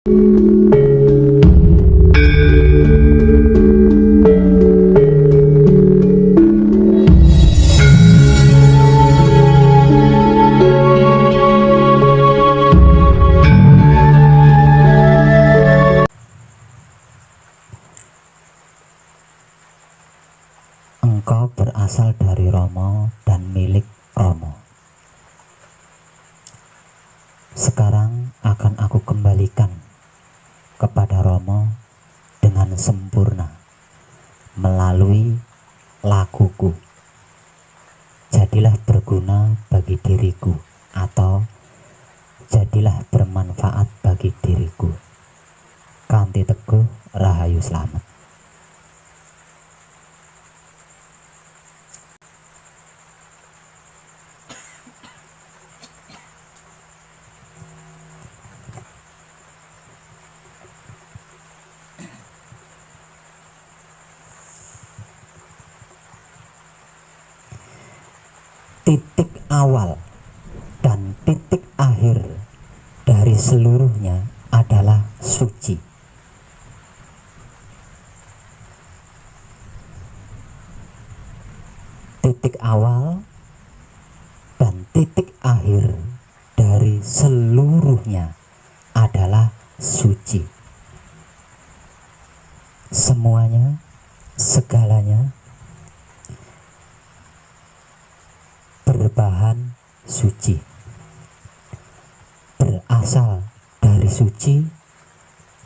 Engkau berasal dari Romo dan milik Romo. Sekarang akan aku kembalikan kepada Romo dengan sempurna melalui lakuku. Jadilah berguna bagi diriku, atau jadilah bermanfaat bagi diriku. Kanthi Teguh Rahayu Slamet. Titik awal dan titik akhir dari seluruhnya adalah suci. Titik awal dan titik akhir dari seluruhnya adalah suci. Semuanya, segalanya berbahan suci, berasal dari suci,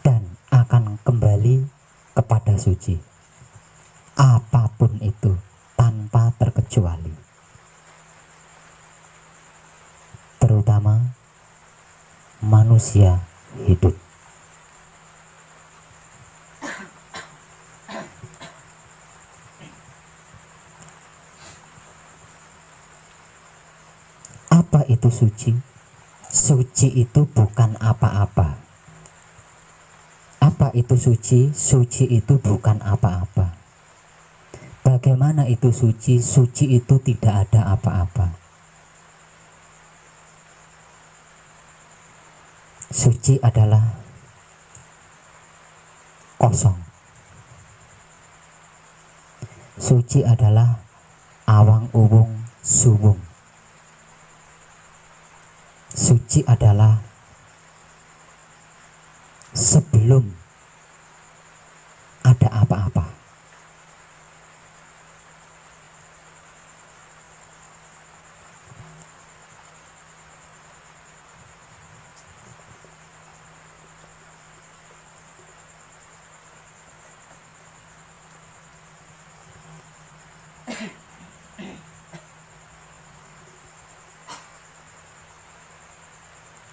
dan akan kembali kepada suci. Apapun itu, tanpa terkecuali. Terutama manusia hidup. Apa itu suci? Suci itu bukan apa-apa. Apa itu suci? Suci itu bukan apa-apa. Bagaimana itu suci? Suci itu tidak ada apa-apa. Suci adalah kosong. Suci adalah awang uwung suwung. Suci adalah sebelum ada apa-apa.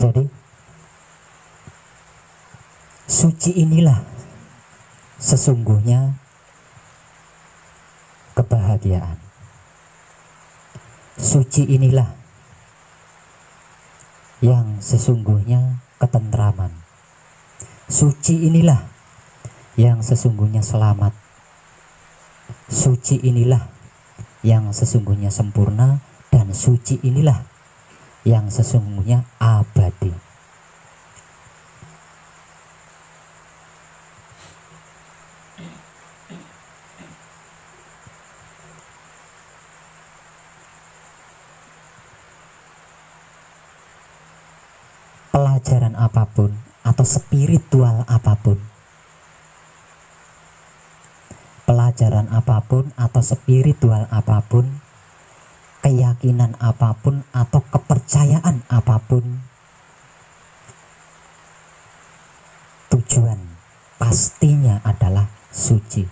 Jadi suci inilah sesungguhnya kebahagiaan. Suci inilah yang sesungguhnya ketentraman. Suci inilah yang sesungguhnya selamat. Suci inilah yang sesungguhnya sempurna, dan suci inilah yang sesungguhnya abadi. Pelajaran apapun atau spiritual apapun, pelajaran apapun atau spiritual apapun, keyakinan apapun atau kepercayaan apapun, tujuan pastinya adalah suci.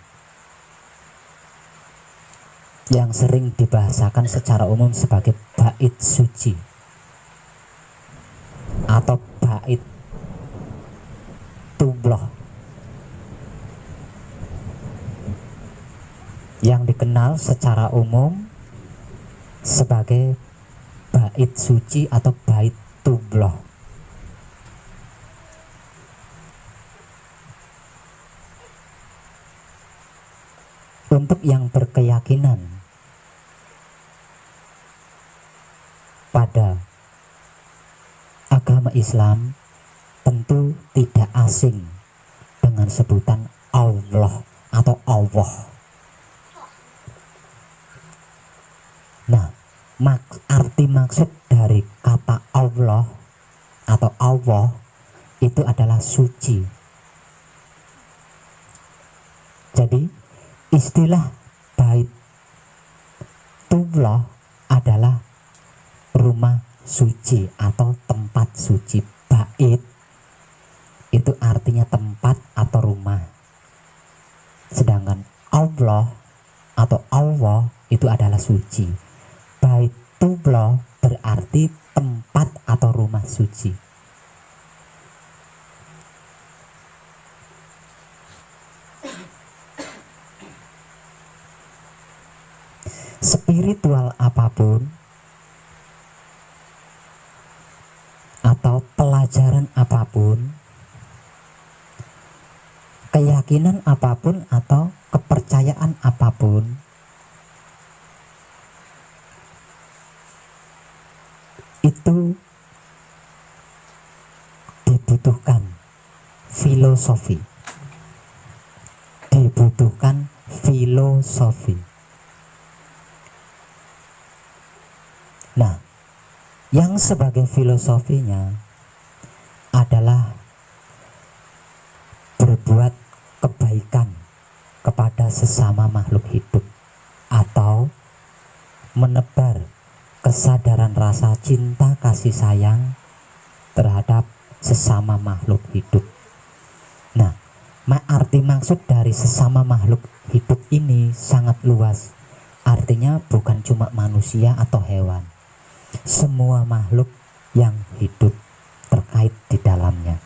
Yang sering dibahasakan secara umum sebagai bait suci atau bait tumloh, yang dikenal secara umum sebagai bait suci atau bait tumloh. Untuk yang berkeyakinan pada agama Islam, tentu itu tidak asing dengan sebutan Allah atau Allah. Nah, arti maksud dari kata Allah atau Allah itu adalah suci. Jadi istilah Baitullah adalah rumah suci atau tempat suci. Bait itu artinya tempat atau rumah, sedangkan Allah atau Allah itu adalah suci. Baitullah berarti tempat atau rumah suci. Spiritual apapun atau pelajaran apapun, keyakinan apapun atau kepercayaan apapun, itu dibutuhkan filosofi. Dibutuhkan filosofi. Nah, yang sebagai filosofinya adalah berbuat kebaikan kepada sesama makhluk hidup atau menebar kesadaran rasa cinta kasih sayang terhadap sesama makhluk hidup. Nah, arti maksud dari sesama makhluk hidup ini sangat luas. Artinya bukan cuma manusia atau hewan, semua makhluk yang hidup terkait di dalamnya.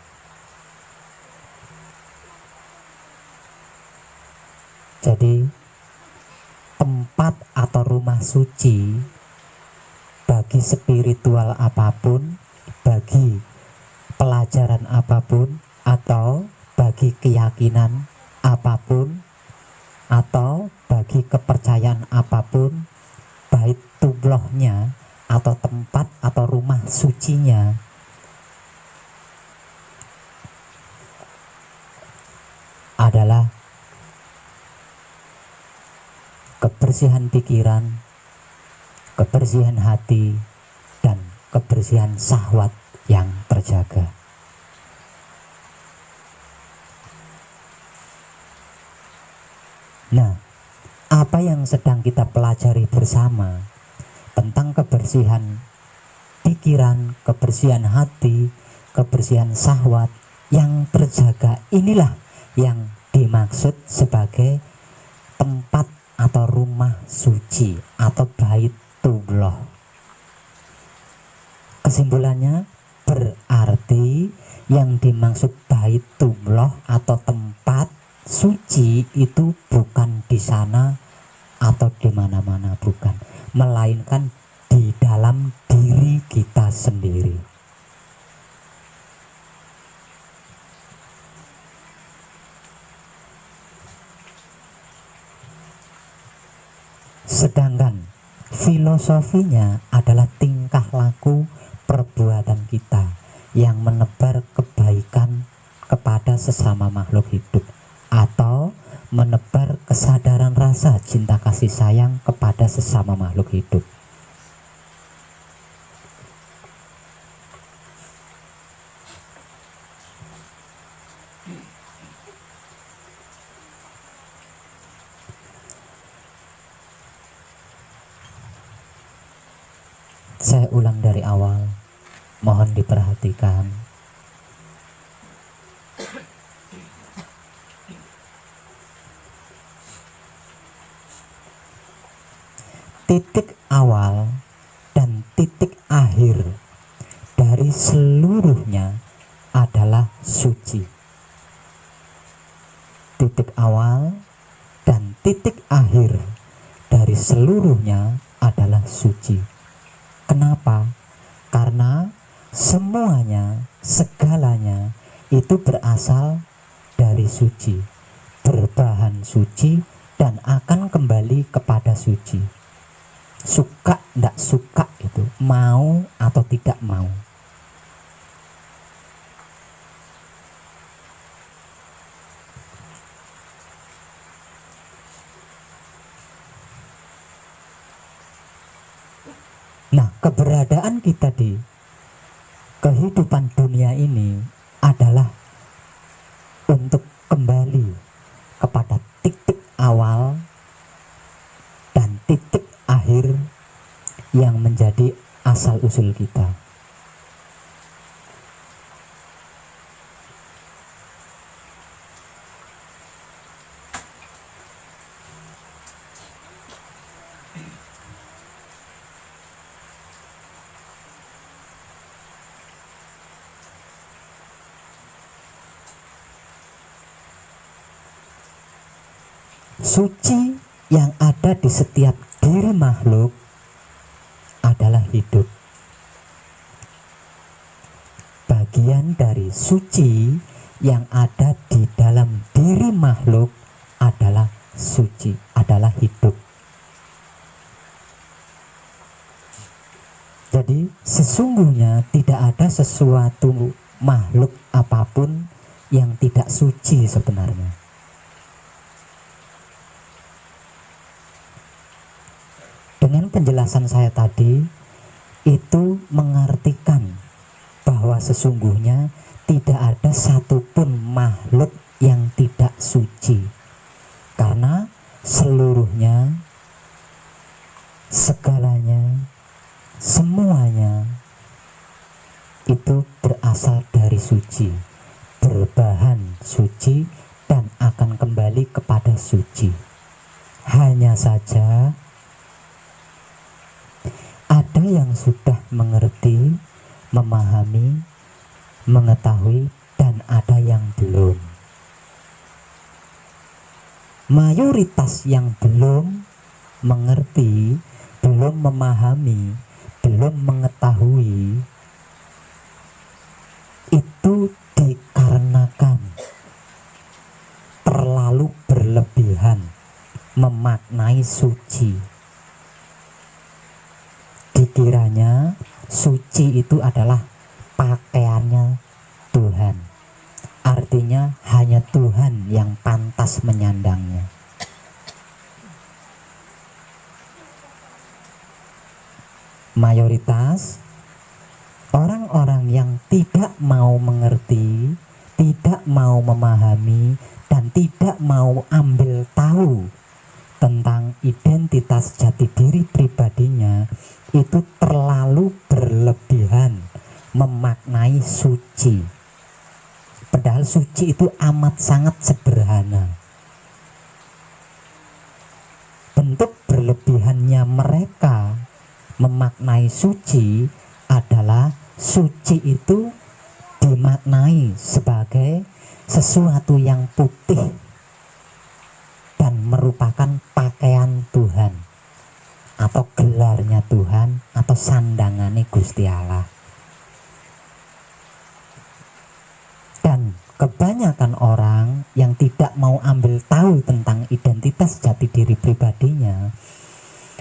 Jadi tempat atau rumah suci bagi spiritual apapun, bagi pelajaran apapun, atau bagi keyakinan apapun, atau bagi kepercayaan apapun, Baitullahnya atau tempat atau rumah sucinya adalah kebersihan pikiran, kebersihan hati, dan kebersihan syahwat yang terjaga. Nah, apa yang sedang kita pelajari bersama tentang kebersihan pikiran, kebersihan hati, kebersihan syahwat yang terjaga, inilah yang dimaksud sebagai tempat atau rumah suci atau Baitullah. Kesimpulannya berarti yang dimaksud Baitullah atau tempat suci itu bukan di sana atau di mana-mana, bukan, melainkan di dalam diri kita sendiri. Sedangkan filosofinya adalah tingkah laku perbuatan kita yang menebar kebaikan kepada sesama makhluk hidup atau menebar kesadaran rasa cinta kasih sayang kepada sesama makhluk hidup. Saya ulang dari awal, mohon diperhatikan. Titik awal dan titik akhir dari seluruhnya adalah suci. Titik awal dan titik akhir dari seluruhnya adalah suci. Kenapa? Karena semuanya, segalanya itu berasal dari suci, berbahan suci, dan akan kembali kepada suci. Suka tidak suka itu, mau atau tidak mau. Nah, keberadaan kita di kehidupan dunia ini adalah untuk kembali kepada titik awal dan titik akhir yang menjadi asal usul kita. Suci yang ada di setiap diri makhluk adalah hidup. Bagian dari suci yang ada di dalam diri makhluk adalah suci, adalah hidup. Jadi sesungguhnya tidak ada sesuatu makhluk apapun yang tidak suci sebenarnya. Dengan penjelasan saya tadi itu mengartikan bahwa sesungguhnya tidak ada satupun makhluk yang tidak suci, karena seluruhnya, segalanya, semuanya itu berasal dari suci, berbahan suci, dan akan kembali kepada suci. Hanya saja ada yang sudah mengerti, memahami, mengetahui, dan ada yang belum. Mayoritas yang belum mengerti, belum memahami, belum mengetahui, itu dikarenakan terlalu berlebihan memaknai suci. Dikiranya suci itu adalah pakaiannya Tuhan, artinya hanya Tuhan yang pantas menyandangnya. Mayoritas orang-orang yang tidak mau mengerti, tidak mau memahami, dan tidak mau ambil tahu tentang identitas jati diri pribadinya, itu terlalu berlebihan memaknai suci. Padahal suci itu amat sangat sederhana. Bentuk berlebihannya mereka memaknai suci adalah suci itu dimaknai sebagai sesuatu yang putih dan merupakan pakaian Tuhan, atau gelarnya Tuhan, atau sandangannya Gusti Allah. Dan kebanyakan orang yang tidak mau ambil tahu tentang identitas jati diri pribadinya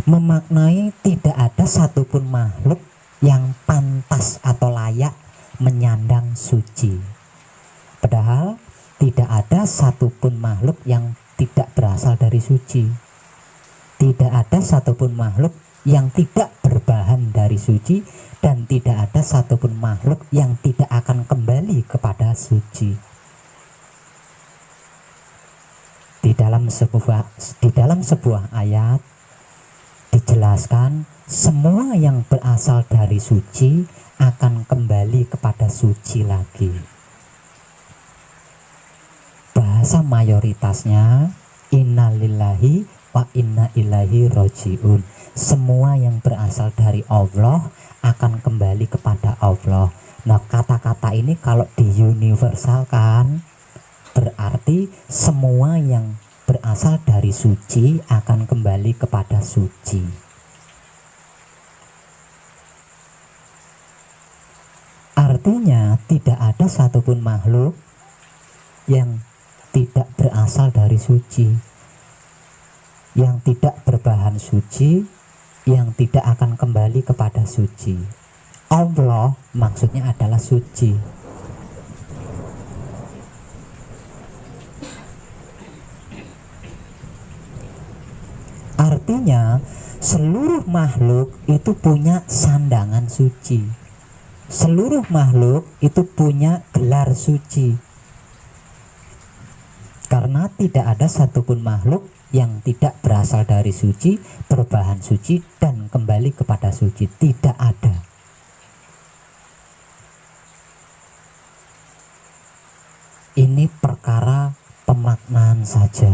memaknai tidak ada satupun makhluk yang pantas atau layak menyandang suci. Padahal tidak ada satupun makhluk yang tidak berasal dari suci. Tidak ada satupun makhluk yang tidak berbahan dari suci, dan tidak ada satupun makhluk yang tidak akan kembali kepada suci. Di dalam sebuah ayat dijelaskan semua yang berasal dari suci akan kembali kepada suci lagi. Bahasa mayoritasnya innalillahi wa inna ilaihi rojiun. Semua yang berasal dari Allah akan kembali kepada Allah. Nah, kata-kata ini kalau diuniversalkan berarti semua yang berasal dari suci akan kembali kepada suci. Artinya tidak ada satupun makhluk yang tidak berasal dari suci, yang tidak berbahan suci, yang tidak akan kembali kepada suci. Allah maksudnya adalah suci. Artinya Seluruh makhluk itu punya sandangan suci. Seluruh makhluk itu punya gelar suci. Karena tidak ada satupun makhluk yang tidak berasal dari suci, berbahan suci, dan kembali kepada suci. Tidak ada. Ini perkara pemaknaan saja.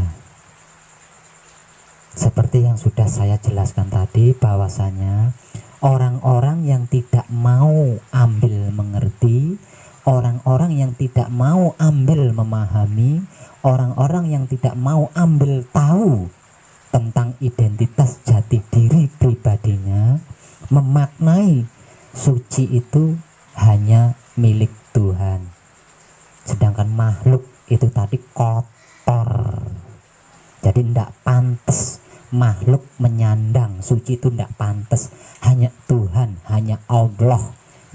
Seperti yang sudah saya jelaskan tadi, bahwasanya orang-orang yang tidak mau ambil mengerti, orang-orang yang tidak mau ambil memahami, orang-orang yang tidak mau ambil tahu tentang identitas jati diri pribadinya, memaknai suci itu hanya milik Tuhan. Sedangkan makhluk itu tadi kotor. Jadi tidak pantas makhluk menyandang suci, itu tidak pantas. Hanya Tuhan, hanya Allah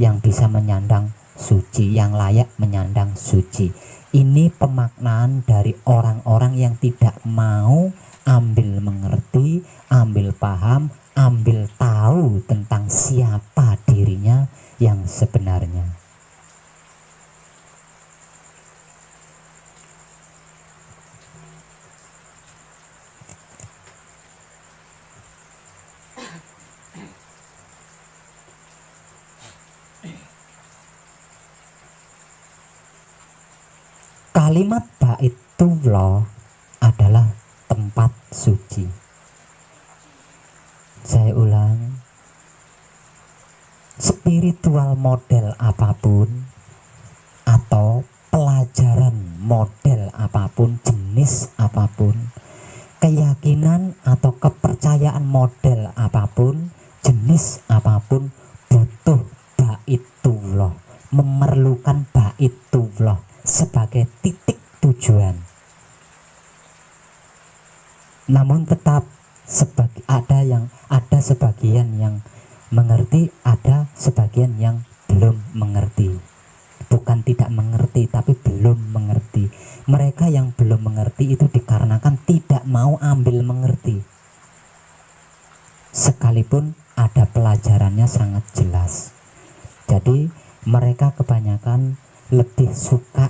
yang bisa menyandang suci, yang layak menyandang suci. Ini pemaknaan dari orang-orang yang tidak mau ambil mengerti, ambil paham, ambil tahu tentang siapa dirinya yang sebenarnya. Kalimat Baitullah adalah tempat suci. Saya ulang, spiritual model apapun atau pelajaran model apapun, jenis apapun, keyakinan atau kepercayaan model apapun, jenis apapun, butuh Baitullah, memerlukan Baitullah sebagai titik tujuan. Namun tetap ada sebagian yang mengerti, ada sebagian yang belum mengerti. Bukan tidak mengerti, tapi belum mengerti. Mereka yang belum mengerti itu dikarenakan tidak mau ambil mengerti. Sekalipun ada pelajarannya sangat jelas. Jadi mereka kebanyakan lebih suka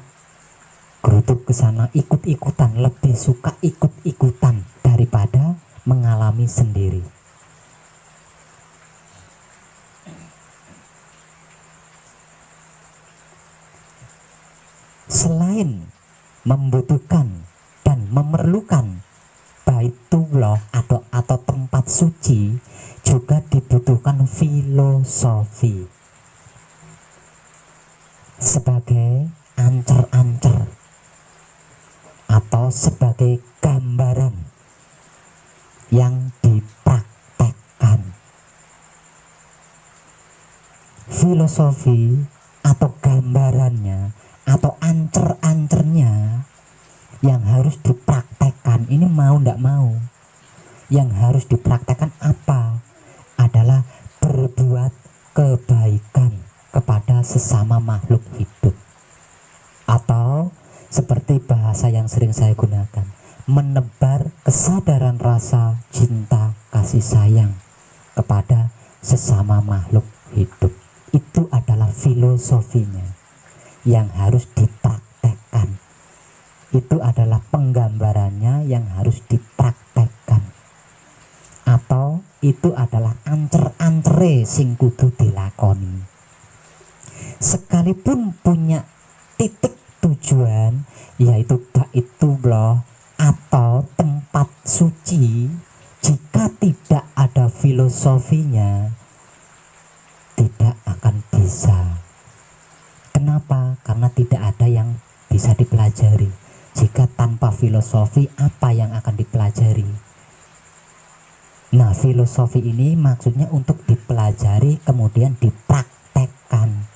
gerutuk ke sana, ikut-ikutan, lebih suka ikut-ikutan daripada mengalami sendiri. Selain membutuhkan dan memerlukan Baitullah atau tempat suci, juga dibutuhkan filosofi sebagai ancer-ancer atau sebagai gambaran yang dipraktekkan. Filosofi atau gambarannya atau ancer-ancernya yang harus dipraktekkan, ini mau tidak mau, yang harus dipraktekkan apa? Adalah berbuat kebaikan kepada sesama makhluk hidup, atau seperti bahasa yang sering saya gunakan, menebar kesadaran rasa cinta kasih sayang kepada sesama makhluk hidup. Itu adalah filosofinya yang harus dipraktekkan. Itu adalah penggambarannya yang harus dipraktekkan, atau itu adalah ancer-ancere sing kudu dilakoni. Sekalipun punya titik tujuan, yaitu Baitullah atau tempat suci, jika tidak ada filosofinya, tidak akan bisa. Kenapa? Karena tidak ada yang bisa dipelajari. Jika tanpa filosofi, apa yang akan dipelajari? Nah, filosofi ini maksudnya untuk dipelajari kemudian dipraktekkan.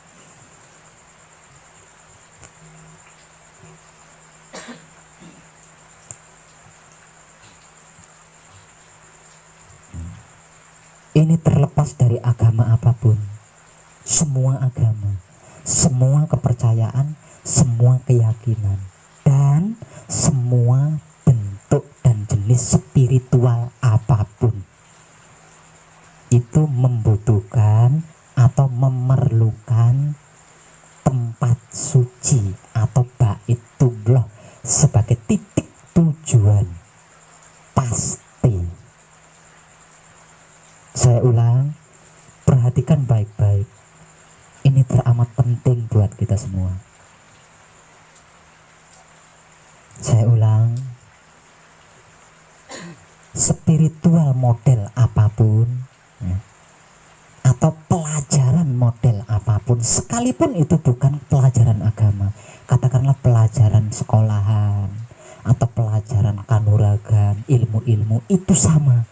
Ini terlepas dari agama apapun. Semua agama, semua kepercayaan, semua keyakinan, dan semua bentuk dan jenis spiritual apapun. Saya ulang, spiritual model apapun ya, atau pelajaran model apapun, sekalipun itu bukan pelajaran agama, katakanlah pelajaran sekolahan atau pelajaran kanuragan, ilmu-ilmu, itu sama.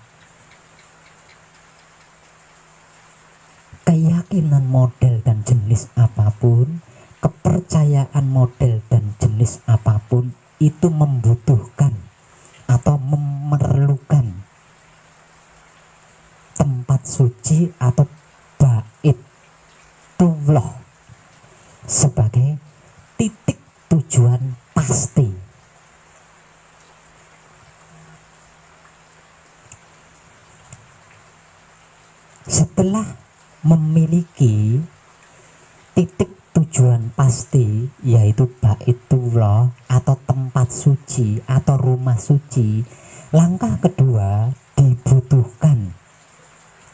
Keyakinan model dan jenis apapun, kepercayaan model dan jenis apapun, itu membutuhkan atau memerlukan tempat suci atau baitullah sebagai titik tujuan pasti. Setelah memiliki titik tujuan pasti, yaitu baitullah atau tempat suci atau rumah suci, langkah kedua dibutuhkan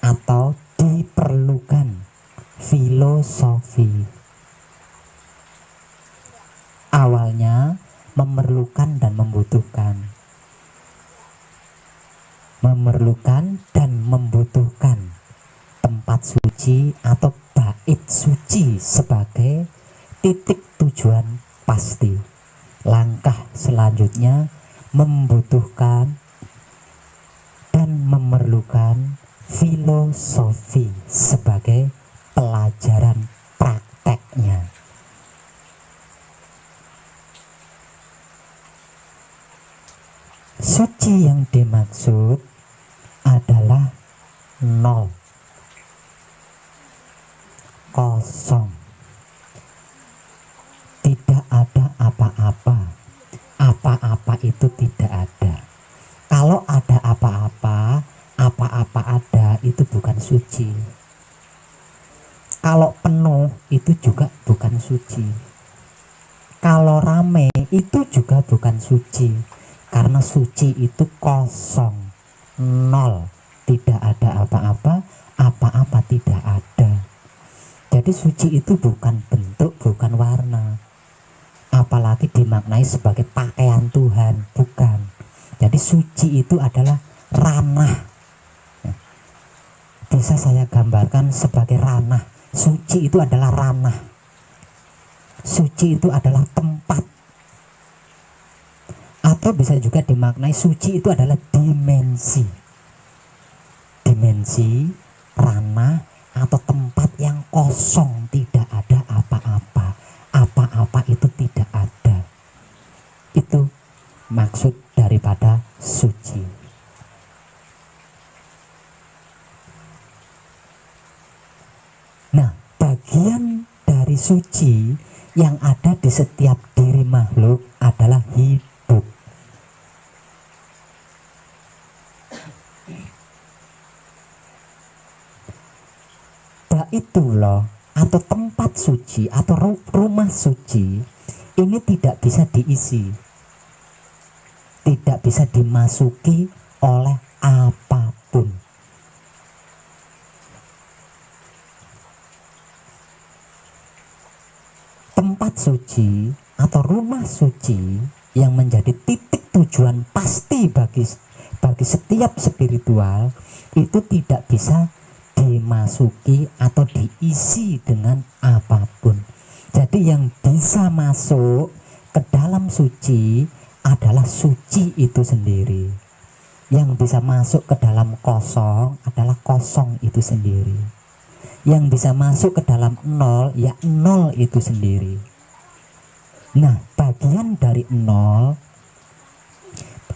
atau diperlukan filosofi. Awalnya memerlukan dan membutuhkan, memerlukan dan membutuhkan tempat suci atau bait suci sebagai titik tujuan pasti. Langkah selanjutnya membutuhkan dan memerlukan filosofi sebagai pelajaran prakteknya. Suci yang dimaksud adalah nol, kosong, tidak ada apa-apa. Apa-apa itu tidak ada. Kalau ada apa-apa, apa-apa ada, itu bukan suci. Kalau penuh itu juga bukan suci. Kalau rame itu juga bukan suci. Karena suci itu kosong, nol, tidak ada apa-apa, apa-apa tidak ada. Jadi suci itu bukan bentuk, bukan warna, apalagi dimaknai sebagai pakaian Tuhan, bukan. Jadi suci itu adalah ranah. Bisa saya gambarkan sebagai ranah. Suci itu adalah ranah. Suci itu adalah tempat. Atau bisa juga dimaknai suci itu adalah dimensi. Dimensi, ranah, atau tempat yang kosong, tidak ada apa-apa. Apa-apa itu tidak ada. Itu maksud daripada suci. Nah, bagian dari suci yang ada di setiap diri makhluk adalah hidup. Baitullah atau tempat suci atau rumah suci ini tidak bisa diisi, tidak bisa dimasuki oleh apapun. Tempat suci atau rumah suci yang menjadi titik tujuan pasti bagi setiap spiritual itu tidak bisa dimasuki atau diisi dengan apapun. Jadi yang bisa masuk ke dalam suci adalah suci itu sendiri. Yang bisa masuk ke dalam kosong adalah kosong itu sendiri. Yang bisa masuk ke dalam nol, ya nol itu sendiri. Nah, bagian dari nol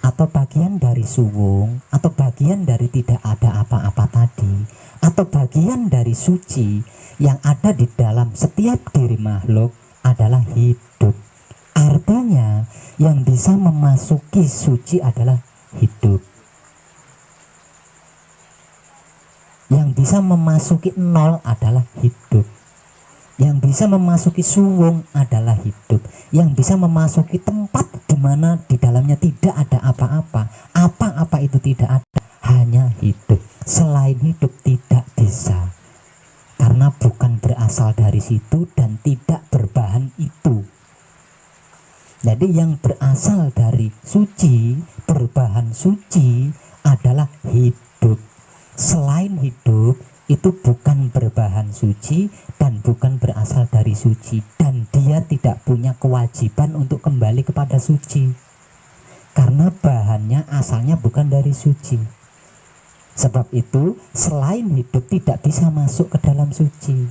atau bagian dari suwung atau bagian dari tidak ada apa-apa tadi, atau bagian dari suci yang ada di dalam setiap diri makhluk adalah hidup. Artinya yang bisa memasuki suci adalah hidup. Yang bisa memasuki nol adalah hidup. Yang bisa memasuki suwung adalah hidup. Yang bisa memasuki tempat di mana di dalamnya tidak ada apa-apa. Apa-apa itu tidak ada, hanya hidup. Selain hidup tidak bisa, karena bukan berasal dari situ dan tidak berbahan itu. Jadi Jadi yang berasal dari suci, berbahan suci adalah hidup. Selain hidup itu bukan berbahan suci dan bukan berasal dari suci, dan dia tidak punya kewajiban untuk kembali kepada suci karena bahannya asalnya bukan dari suci. Sebab itu selain hidup tidak bisa masuk ke dalam suci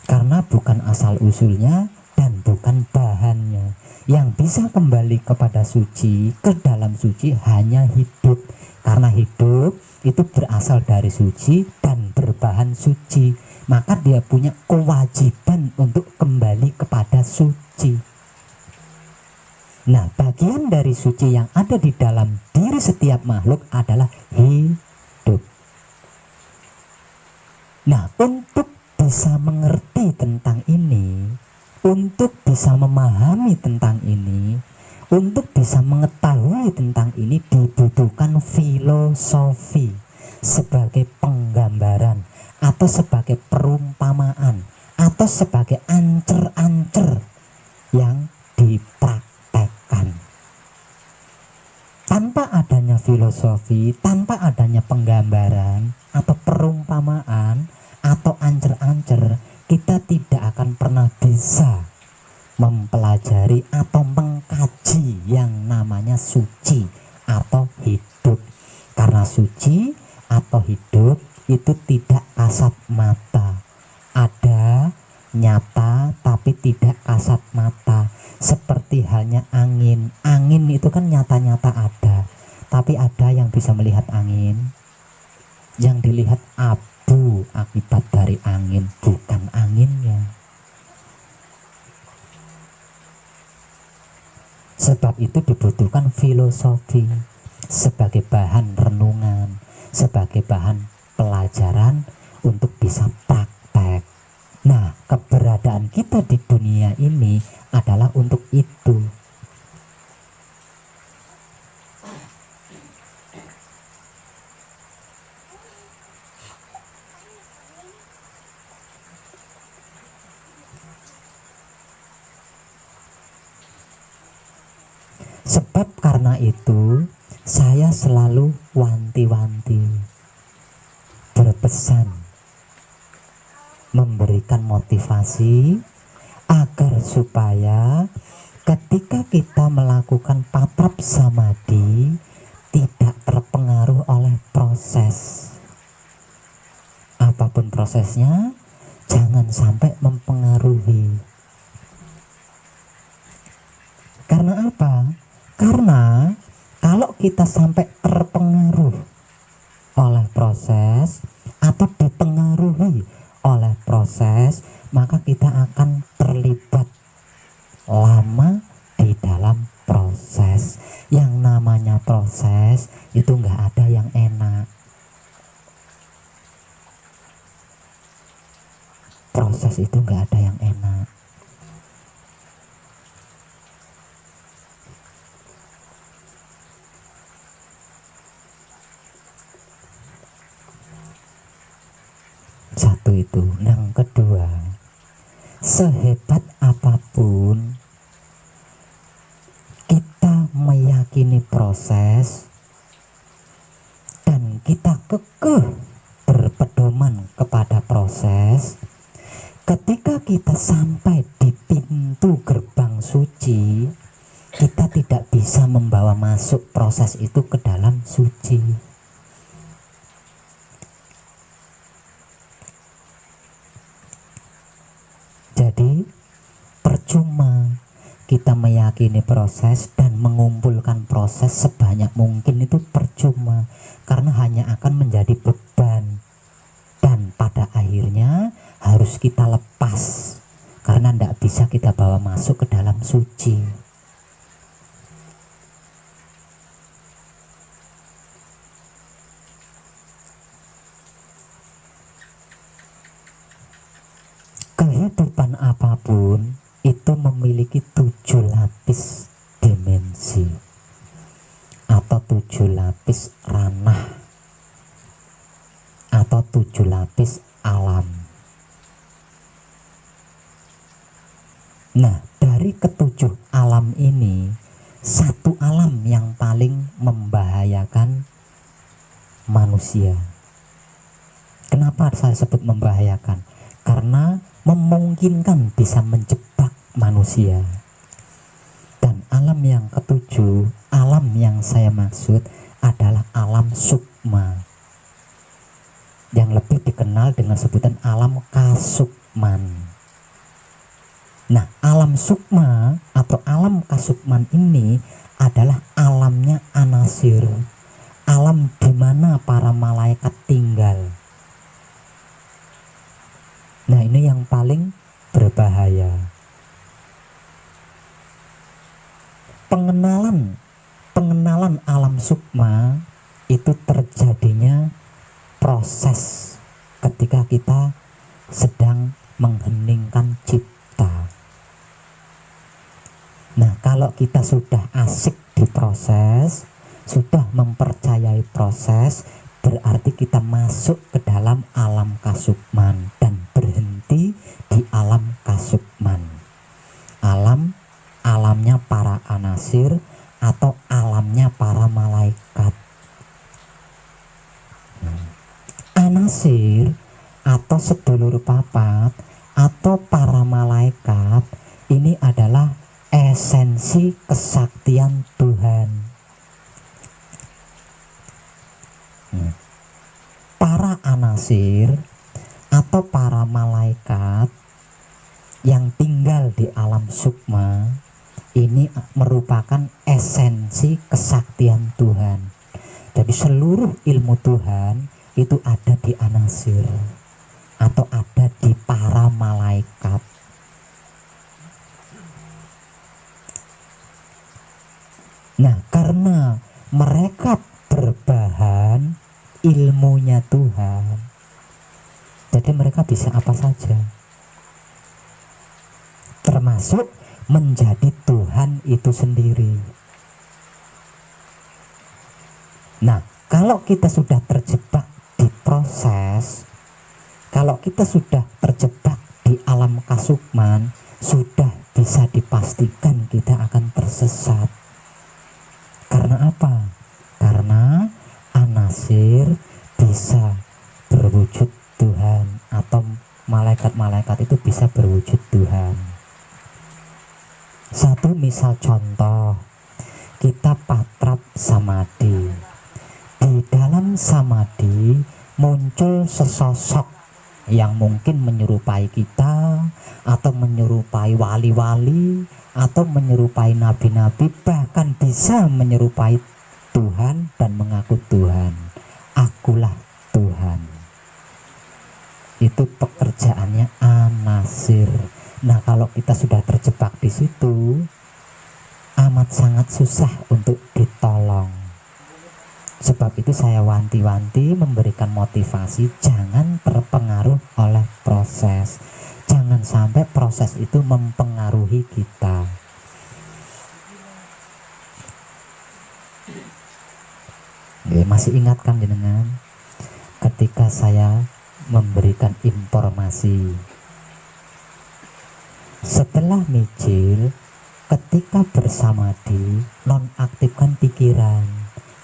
karena bukan asal usulnya dan bukan bahannya. Yang bisa kembali kepada suci, ke dalam suci hanya hidup, karena hidup itu berasal dari suci dan berbahan suci, maka dia punya kewajiban untuk kembali kepada suci. Nah, bagian dari suci yang ada di dalam diri setiap makhluk adalah hidup. Nah, untuk bisa mengerti tentang ini, untuk bisa memahami tentang ini, untuk bisa mengetahui tentang ini dibutuhkan filosofi sebagai penggambaran atau sebagai perumpamaan atau sebagai ancer-ancer yang dipraktekkan. Tanpa adanya filosofi, tanpa adanya penggambaran atau perumpamaan atau ancer-ancer, kita tidak akan pernah bisa mempelajari atau mengkaji yang namanya suci atau hidup. Karena suci atau hidup itu tidak kasat mata, ada nyata tapi tidak kasat mata. Seperti halnya angin. Angin itu kan nyata-nyata ada, tapi ada yang bisa melihat angin. Yang dilihat abu akibat dari angin, bukan anginnya. Sebab itu dibutuhkan filosofi sebagai bahan renungan, sebagai bahan pelajaran untuk bisa praktek. Nah, keberadaan kita di dunia ini adalah untuk itu. Sebab karena itu saya selalu wanti-wanti, berpesan, memberikan motivasi agar supaya ketika kita melakukan patrap samadhi tidak terpengaruh oleh proses. Apapun prosesnya, jangan sampai mempengaruhi. Karena apa? Karena kalau kita sampai terpengaruh oleh proses atau dipengaruhi oleh proses, maka kita akan terlibat lama di dalam proses. Yang namanya proses itu nggak ada yang enak. Proses itu nggak ada yang enak. Satu itu. Yang kedua, sehebat apapun kita meyakini proses dan kita kekeh berpedoman kepada proses, ketika kita sampai di pintu gerbang suci, kita tidak bisa membawa masuk proses itu ke dalam suci. Jadi percuma kita meyakini proses dan mengumpulkan proses sebanyak mungkin, itu percuma karena hanya akan menjadi beban dan pada akhirnya harus kita lepas karena tidak bisa kita bawa masuk ke dalam suci. Kehidupan apapun itu memiliki 7 lapis dimensi atau 7 lapis ranah atau 7 lapis alam. Nah, dari ketujuh alam ini satu alam yang paling membahayakan manusia. Kenapa saya sebut membahayakan? Karena memungkinkan bisa menjebak manusia. Dan alam yang ketujuh, alam yang saya maksud adalah alam sukma, yang lebih dikenal dengan sebutan alam kasukman. Nah, alam sukma atau alam kasukman ini adalah alamnya anasir, alam di mana para malaikat tinggal. Nah, ini yang paling berbahaya. Pengenalan alam sukma itu terjadinya proses ketika kita sedang mengheningkan cipta. Nah, kalau kita sudah asik di proses, sudah mempercayai proses, berarti kita masuk ke dalam alam kasukman dan berhenti di alam kasukman. Alamnya para anasir atau alamnya para malaikat. Anasir atau sedulur papat atau para malaikat ini adalah esensi kesaktian Tuhan. Para anasir atau para malaikat yang tinggal di alam sukma ini merupakan esensi kesaktian Tuhan. Jadi seluruh ilmu Tuhan itu ada di anasir atau ada di para malaikat. Nah, karena mereka berbahan ilmunya Tuhan, jadi mereka bisa apa saja, termasuk menjadi Tuhan itu sendiri. Nah, kalau kita sudah terjebak di proses, kalau kita sudah terjebak di alam kasukman, sudah bisa dipastikan kita akan tersesat. Karena apa? Karena anasir bisa berwujud Tuhan atau malaikat-malaikat itu bisa berwujud Tuhan. Satu misal contoh, kita patrap samadhi. Di dalam samadhi muncul sesosok yang mungkin menyerupai kita atau menyerupai wali-wali atau menyerupai nabi-nabi, bahkan bisa menyerupai Tuhan dan mengaku Tuhan. Akulah Tuhan. Itu pekerjaannya anasir. Nah, kalau kita sudah terjebak di situ, amat sangat susah untuk ditolong. Sebab itu saya wanti-wanti memberikan motivasi, jangan terpengaruh oleh proses. Jangan sampai proses itu mempengaruhi kita. Masih ingatkan jenengan ketika saya memberikan informasi setelah mijil, ketika bersamadhi, nonaktifkan pikiran,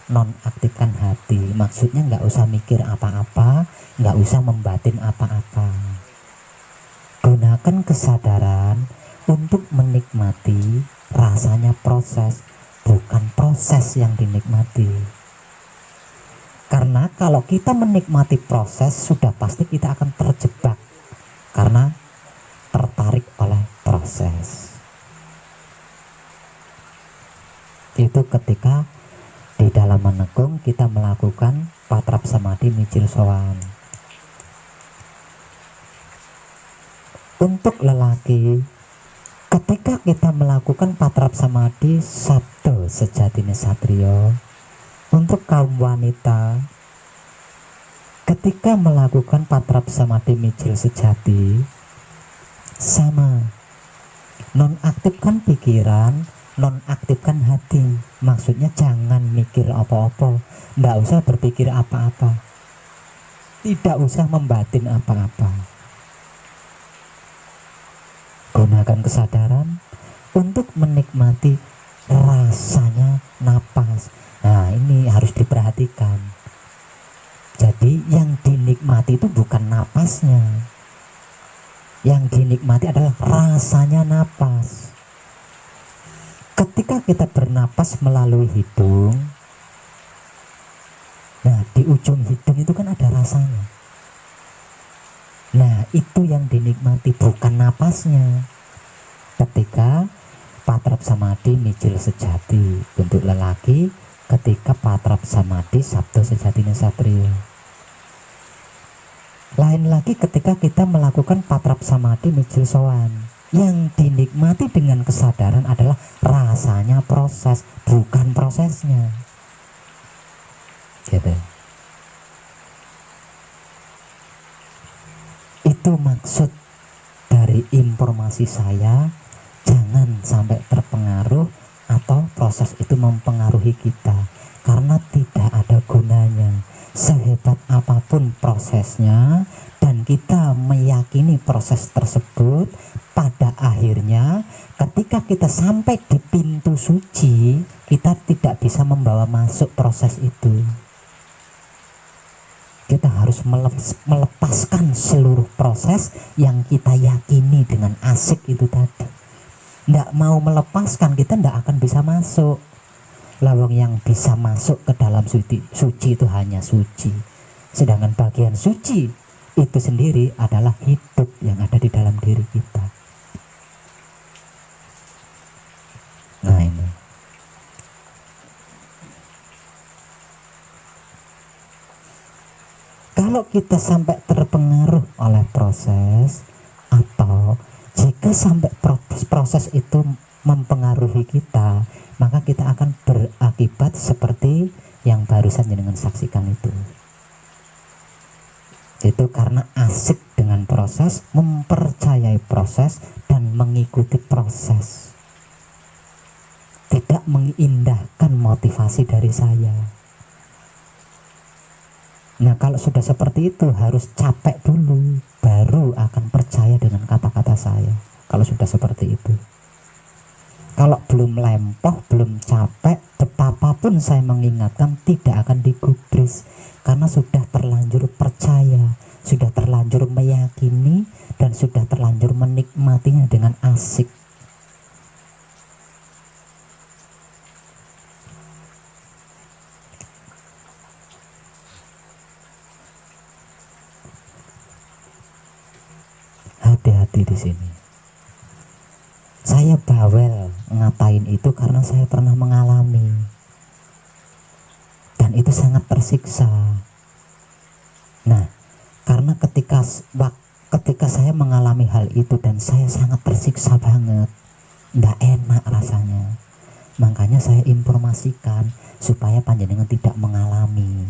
nonaktifkan hati. Maksudnya nggak usah mikir apa-apa, nggak usah membatin apa-apa. Gunakan kesadaran untuk menikmati rasanya proses, bukan proses yang dinikmati. Karena kalau kita menikmati proses, sudah pasti kita akan terjebak karena tertarik oleh proses. Itu ketika di dalam menekung kita melakukan patrap samadhi mijil sowan. Untuk lelaki, ketika kita melakukan patrap samadhi sabdo sejatine satrio. Untuk kaum wanita, ketika melakukan patrap samadhi mijil sejati, sama, nonaktifkan pikiran, nonaktifkan hati. Maksudnya jangan mikir apa-apa, nggak usah berpikir apa-apa, tidak usah membatin apa-apa. Gunakan kesadaran untuk menikmati rasanya napas. Nah, ini harus diperhatikan. Jadi yang dinikmati itu bukan napasnya, yang dinikmati adalah rasanya napas. Ketika kita bernapas melalui hidung, nah di ujung hidung itu kan ada rasanya. Nah itu yang dinikmati, bukan napasnya. Ketika patrap samadhi mijil sejati untuk lelaki, ketika patrap samadhi sabdo sejati satria. Lain lagi ketika kita melakukan patrap samadhi mijil sowan, yang dinikmati dengan kesadaran adalah rasanya proses, bukan prosesnya. Gitu. Itu maksud dari informasi saya. Jangan sampai terpengaruh atau proses itu mempengaruhi kita, karena tidak ada gunanya. Sehebat apapun prosesnya dan kita meyakini proses tersebut, pada akhirnya ketika kita sampai di pintu suci, kita tidak bisa membawa masuk proses itu. Kita harus melepaskan seluruh proses yang kita yakini dengan asik itu tadi. Tidak mau melepaskan, kita tidak akan bisa masuk. Lawang yang bisa masuk ke dalam suci itu hanya suci. Sedangkan bagian suci itu sendiri adalah hidup yang ada di dalam diri kita. Nah ini. Kalau kita sampai terpengaruh oleh proses, atau jika sampai proses itu mempengaruhi kita, maka kita akan berakibat seperti yang barusan jenengan saksikan itu. Itu karena asik dengan proses, mempercayai proses, dan mengikuti proses. Tidak mengindahkan motivasi dari saya. Nah kalau sudah seperti itu harus capek dulu, baru akan percaya dengan kata-kata saya. Kalau sudah seperti itu. Kalau belum lempoh, belum capek, betapapun saya mengingatkan tidak akan digubris. Karena sudah terlanjur percaya, sudah terlanjur meyakini, dan sudah terlanjur menikmatinya dengan asik. Hati-hati di sini. Saya bawel ngatain itu karena saya pernah mengalami, dan itu sangat tersiksa. Nah, karena ketika saya mengalami hal itu dan saya sangat tersiksa banget, nggak enak rasanya. Makanya saya informasikan supaya panjenengan tidak mengalami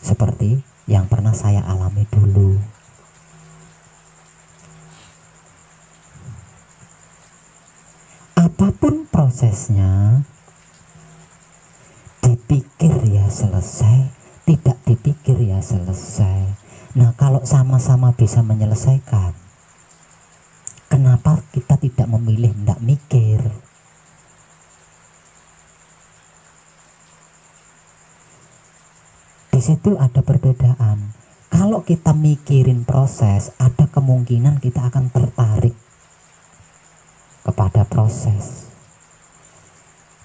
seperti yang pernah saya alami dulu. Apapun prosesnya, dipikir ya selesai, tidak dipikir ya selesai. Nah kalau sama-sama bisa menyelesaikan, kenapa kita tidak memilih tidak mikir? Di situ ada perbedaan. Kalau kita mikirin proses, ada kemungkinan kita akan tertarik kepada proses.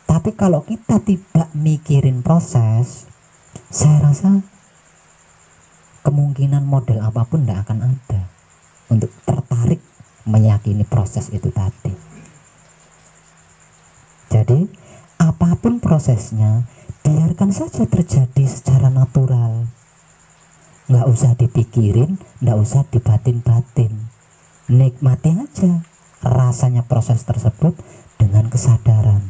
Tapi kalau kita tidak mikirin proses, saya rasa kemungkinan model apapun tidak akan ada untuk tertarik meyakini proses itu tadi. Jadi apapun prosesnya, biarkan saja terjadi secara natural. Nggak usah dipikirin, nggak usah dibatin-batin. Nikmati aja rasanya proses tersebut dengan kesadaran.